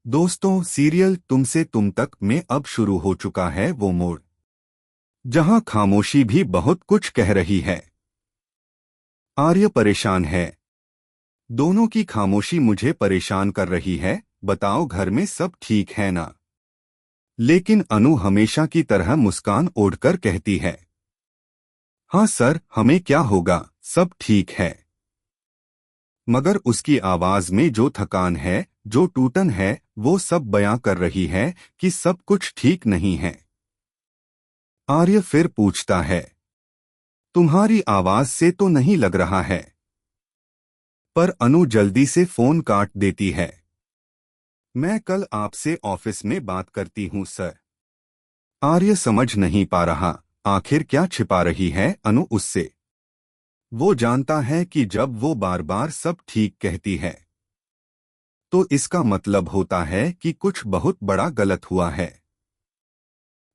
दोस्तों, सीरियल तुमसे तुम तक में अब शुरू हो चुका है वो मोड़ जहां खामोशी भी बहुत कुछ कह रही है। आर्य परेशान है। दोनों की खामोशी मुझे परेशान कर रही है। बताओ, घर में सब ठीक है ना? लेकिन अनु हमेशा की तरह मुस्कान ओढ़कर कहती है, हाँ सर, हमें क्या होगा, सब ठीक है। मगर उसकी आवाज में जो थकान है, जो टूटन है, वो सब बयां कर रही है कि सब कुछ ठीक नहीं है। आर्य फिर पूछता है, तुम्हारी आवाज से तो नहीं लग रहा है। पर अनु जल्दी से फोन काट देती है। मैं कल आपसे ऑफिस में बात करती हूँ सर। आर्य समझ नहीं पा रहा, आखिर क्या छिपा रही है अनु उससे। वो जानता है कि जब वो बार बार सब ठीक कहती है तो इसका मतलब होता है कि कुछ बहुत बड़ा गलत हुआ है।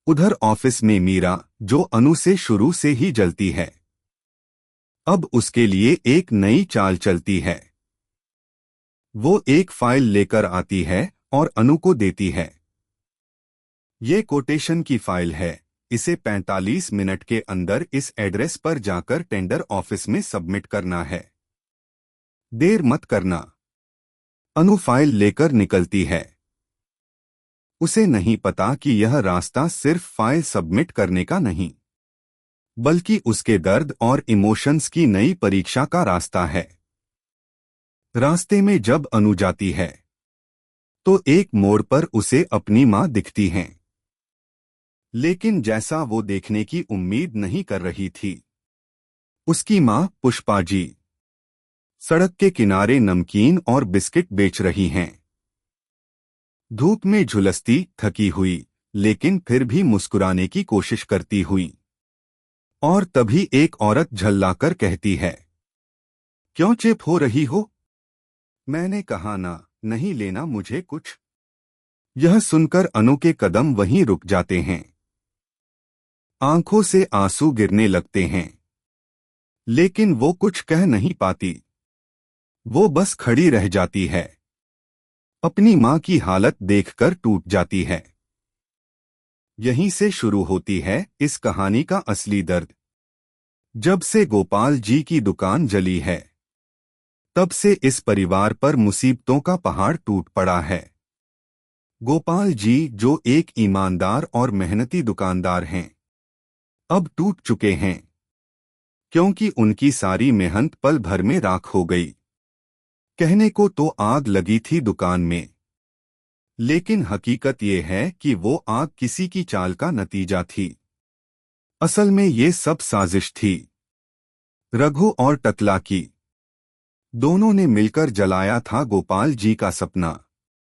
उधर ऑफिस में मीरा, जो अनु से शुरू से ही जलती है, अब उसके लिए एक नई चाल चलती है। वो एक फाइल लेकर आती है और अनु को देती है। ये कोटेशन की फाइल है, इसे 45 मिनट के अंदर इस एड्रेस पर जाकर टेंडर ऑफिस में सबमिट करना है। देर मत करना। अनु फाइल लेकर निकलती है। उसे नहीं पता कि यह रास्ता सिर्फ फाइल सबमिट करने का नहीं, बल्कि उसके दर्द और इमोशंस की नई परीक्षा का रास्ता है। रास्ते में जब अनु जाती है तो एक मोड़ पर उसे अपनी माँ दिखती हैं। लेकिन जैसा वो देखने की उम्मीद नहीं कर रही थी। उसकी माँ पुष्पा जी सड़क के किनारे नमकीन और बिस्किट बेच रही हैं। धूप में झुलसती, थकी हुई, लेकिन फिर भी मुस्कुराने की कोशिश करती हुई। और तभी एक औरत झल्लाकर कहती है, क्यों चुप हो रही हो? मैंने कहा ना, नहीं लेना मुझे कुछ। यह सुनकर अनु के कदम वहीं रुक जाते हैं। आंखों से आंसू गिरने लगते हैं, लेकिन वो कुछ कह नहीं पाती। वो बस खड़ी रह जाती है, अपनी माँ की हालत देखकर टूट जाती है। यहीं से शुरू होती है इस कहानी का असली दर्द। जब से गोपाल जी की दुकान जली है, तब से इस परिवार पर मुसीबतों का पहाड़ टूट पड़ा है। गोपाल जी, जो एक ईमानदार और मेहनती दुकानदार हैं, अब टूट चुके हैं, क्योंकि उनकी सारी मेहनत पल भर में राख हो गई। कहने को तो आग लगी थी दुकान में, लेकिन हकीकत ये है कि वो आग किसी की चाल का नतीजा थी। असल में ये सब साजिश थी, रघु और टकला की। दोनों ने मिलकर जलाया था गोपाल जी का सपना।